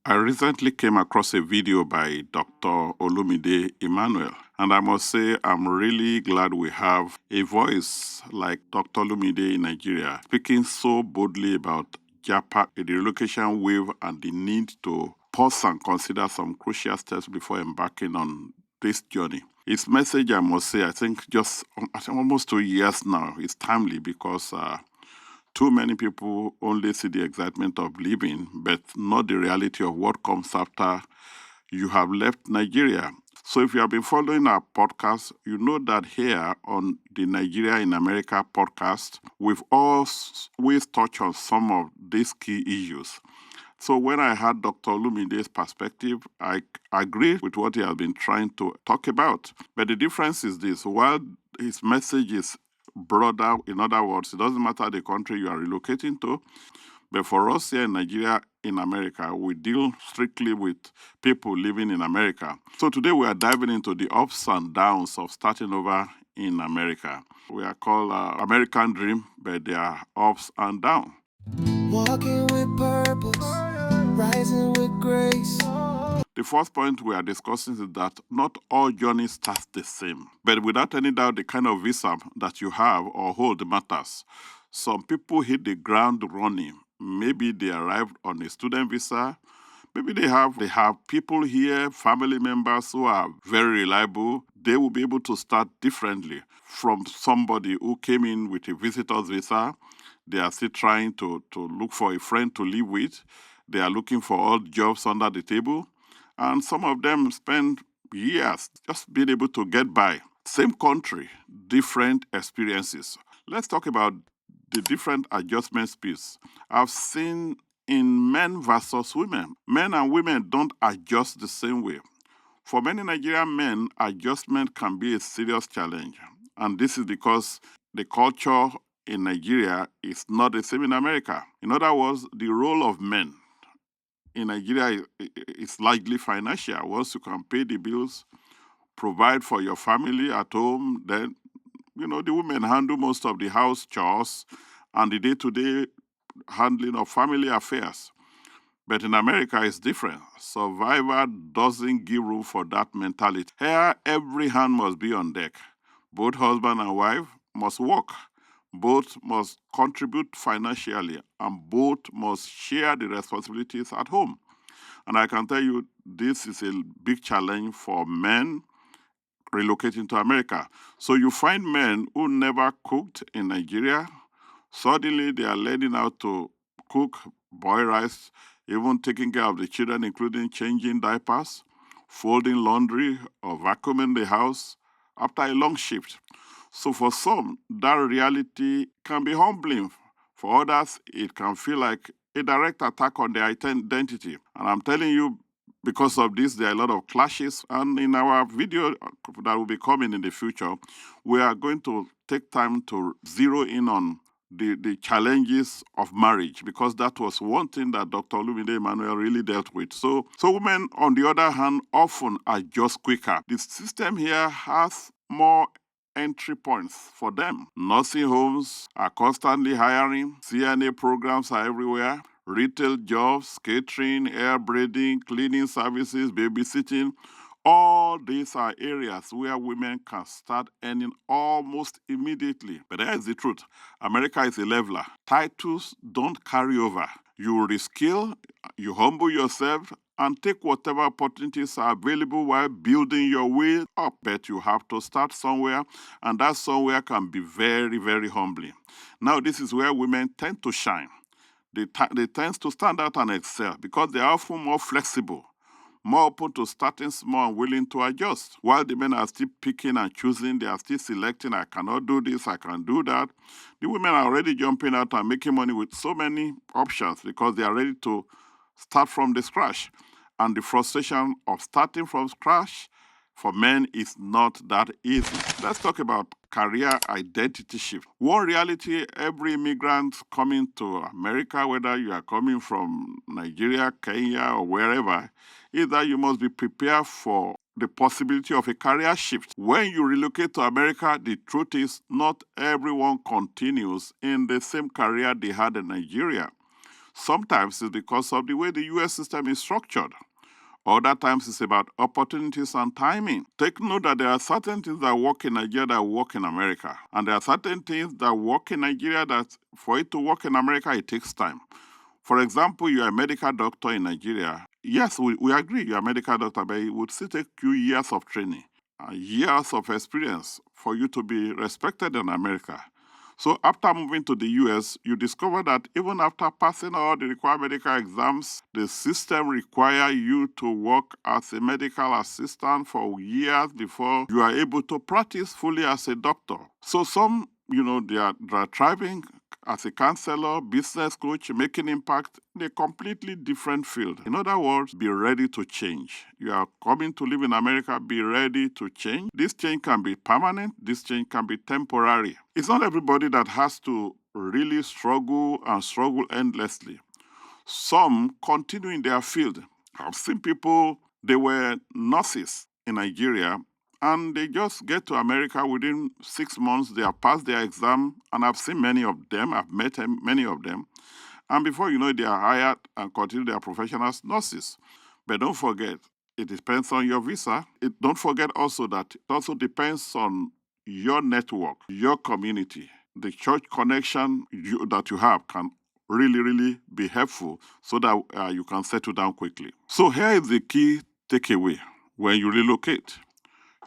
I recently came across a video by Dr. Olumide Emmanuel, and I must say I'm really glad we have a voice like Dr. Olumide in Nigeria, speaking so boldly about Japa, the relocation wave, and the need to pause and consider some crucial steps before embarking on this journey. His message, I must say, I think almost 2 years now, is timely because too many people only see the excitement of living, but not the reality of what comes after you have left Nigeria. So, if you have been following our podcast, you know that here on the Nigeria in America podcast, we've always touched on some of these key issues. So, when I heard Dr. Olumide's perspective, I agreed with what he has been trying to talk about. But the difference is this: while his message is broader, in other words, it doesn't matter the country you are relocating to, but for us here in Nigeria, in America, we deal strictly with people living in America. So today we are diving into the ups and downs of starting over in America. We are called American Dream, but there are ups and downs. Walking with purpose, rising with grace. The first point we are discussing is that not all journeys start the same. But without any doubt, the kind of visa that you have or hold matters. Some people hit the ground running. Maybe they arrived on a student visa. Maybe they have people here, family members who are very reliable. They will be able to start differently from somebody who came in with a visitor's visa. They are still trying to look for a friend to live with. They are looking for odd jobs under the table. And some of them spend years just being able to get by. Same country, different experiences. Let's talk about the different adjustment speeds. I've seen in men versus women. Men and women don't adjust the same way. For many Nigerian men, adjustment can be a serious challenge. And this is because the culture in Nigeria is not the same in America. In other words, the role of men in Nigeria is largely financial. Once you can pay the bills, provide for your family at home, then the women handle most of the house chores and the day-to-day handling of family affairs. But in America, it's different. Survivor doesn't give room for that mentality. Here, every hand must be on deck. Both husband and wife must work. Both must contribute financially, and both must share the responsibilities at home. And I can tell you, this is a big challenge for men relocating to America. So you find men who never cooked in Nigeria, suddenly they are learning how to cook, boil rice, even taking care of the children, including changing diapers, folding laundry, or vacuuming the house after a long shift. So for some, that reality can be humbling. For others, it can feel like a direct attack on their identity. And I'm telling you, because of this, there are a lot of clashes. And in our video that will be coming in the future, we are going to take time to zero in on the challenges of marriage, because that was one thing that Dr. Olumide Emmanuel really dealt with. So women, on the other hand, often adjust quicker. The system here has more entry points for them. Nursing homes are constantly hiring, CNA programs are everywhere, retail jobs, catering, air braiding, cleaning services, babysitting. All these are areas where women can start earning almost immediately. But here's the truth: America is a leveler. Titles don't carry over. You reskill, you humble yourself, and take whatever opportunities are available while building your way up. But you have to start somewhere, and that somewhere can be very, very humbling. Now, this is where women tend to shine. They tend to stand out and excel because they are often more flexible, more open to starting small and willing to adjust. While the men are still picking and choosing, they are still selecting, I cannot do this, I can do that. The women are already jumping out and making money with so many options because they are ready to start from the scratch. And the frustration of starting from scratch for men is not that easy. Let's talk about career identity shift. One reality every immigrant coming to America, whether you are coming from Nigeria, Kenya, or wherever, is that you must be prepared for the possibility of a career shift. When you relocate to America, the truth is not everyone continues in the same career they had in Nigeria. Sometimes it's because of the way the US system is structured. Other times it's about opportunities and timing. Take note that there are certain things that work in Nigeria that work in America. And there are certain things that work in Nigeria that for it to work in America, it takes time. For example, you're a medical doctor in Nigeria. Yes, we agree you're a medical doctor, but it would still take you years of training, years of experience for you to be respected in America. So after moving to the US, you discover that even after passing all the required medical exams, the system requires you to work as a medical assistant for years before you are able to practice fully as a doctor. So some, they are thriving as a counselor, business coach, making impact in a completely different field. In other words, be ready to change. You are coming to live in America, be ready to change. This change can be permanent, this change can be temporary. It's not everybody that has to really struggle and struggle endlessly. Some continue in their field. I've seen people, they were nurses in Nigeria, and they just get to America within 6 months. They have passed their exam, and I've seen many of them. I've met many of them. And before you know it, they are hired and continue their profession as nurses. But don't forget, it depends on your visa. Don't forget also that it also depends on your network, your community. The church connection that you have can really, really be helpful so that you can settle down quickly. So here is the key takeaway. When you relocate,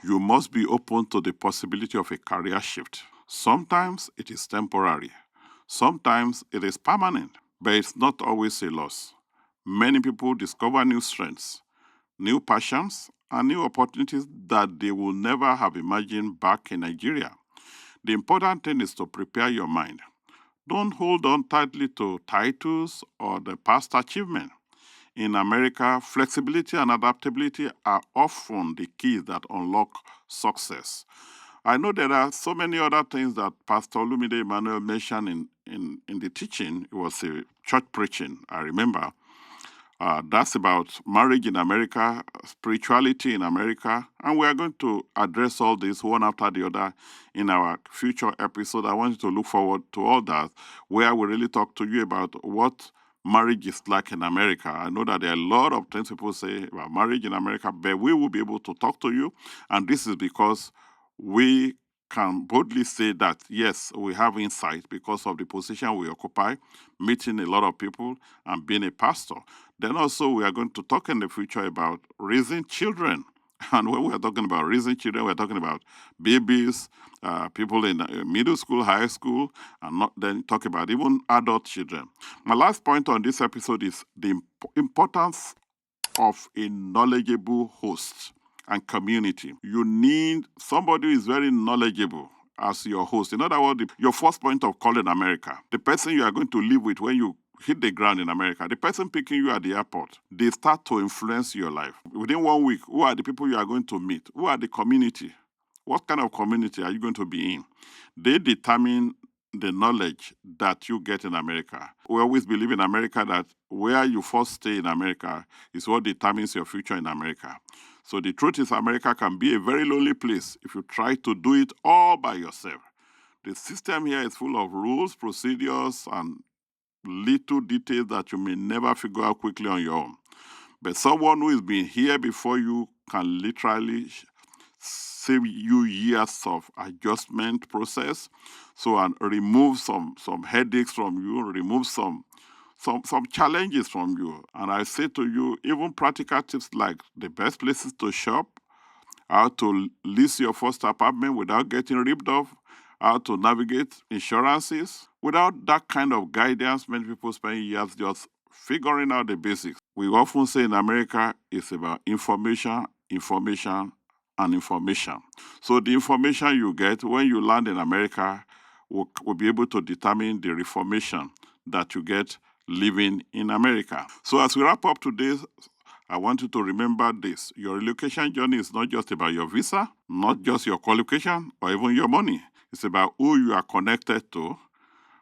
you must be open to the possibility of a career shift. Sometimes it is temporary. Sometimes it is permanent, but it's not always a loss. Many people discover new strengths, new passions, and new opportunities that they will never have imagined back in Nigeria. The important thing is to prepare your mind. Don't hold on tightly to titles or the past achievement. In America, flexibility and adaptability are often the keys that unlock success. I know there are so many other things that Pastor Lumide Emmanuel mentioned in the teaching. It was a church preaching, I remember. That's about marriage in America, spirituality in America, and we are going to address all this one after the other in our future episode. I want you to look forward to all that, where we really talk to you about what marriage is like in America. I know that there are a lot of things people say about marriage in America, but we will be able to talk to you, and this is because we can boldly say that, yes, we have insight because of the position we occupy, meeting a lot of people and being a pastor. Then also we are going to talk in the future about raising children. And when we're talking about raising children, we're talking about babies, people in middle school, high school, and not then talk about even adult children. My last point on this episode is the importance of a knowledgeable host and community. You need somebody who is very knowledgeable as your host. In other words, your first point of call in America, the person you are going to live with when you hit the ground in America, the person picking you at the airport, they start to influence your life. Within 1 week, who are the people you are going to meet? Who are the community? What kind of community are you going to be in? They determine the knowledge that you get in America. We always believe in America that where you first stay in America is what determines your future in America. So the truth is America can be a very lonely place if you try to do it all by yourself. The system here is full of rules, procedures, and little details that you may never figure out quickly on your own. But someone who has been here before you can literally save you years of adjustment process. So and remove some headaches from you, remove some challenges from you. And I say to you, even practical tips like the best places to shop, how to lease your first apartment without getting ripped off, how to navigate insurances. Without that kind of guidance, many people spend years just figuring out the basics. We often say in America, it's about information, information, and information. So the information you get when you land in America will be able to determine the information that you get living in America. So as we wrap up today, I want you to remember this. Your relocation journey is not just about your visa, not just your qualification, or even your money. It's about who you are connected to.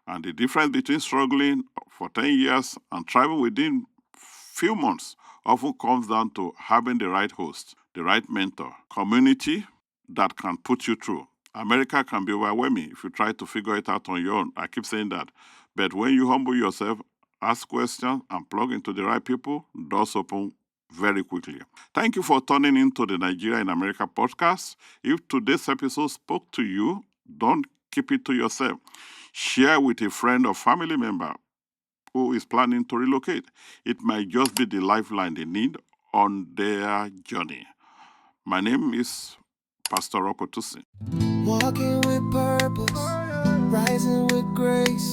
And the difference between struggling for 10 years and thriving within few months often comes down to having the right host, the right mentor, community that can put you through. America can be overwhelming if you try to figure it out on your own. I keep saying that. But when you humble yourself ask questions, and plug into the right people, doors open very quickly. Thank you for tuning into the Nigeria in America podcast. If today's episode spoke to you, don't keep it to yourself. Share with a friend or family member who is planning to relocate. It might just be the lifeline they need on their journey. My name is Pastor Rocco Tusi. Walking with purpose, rising with grace.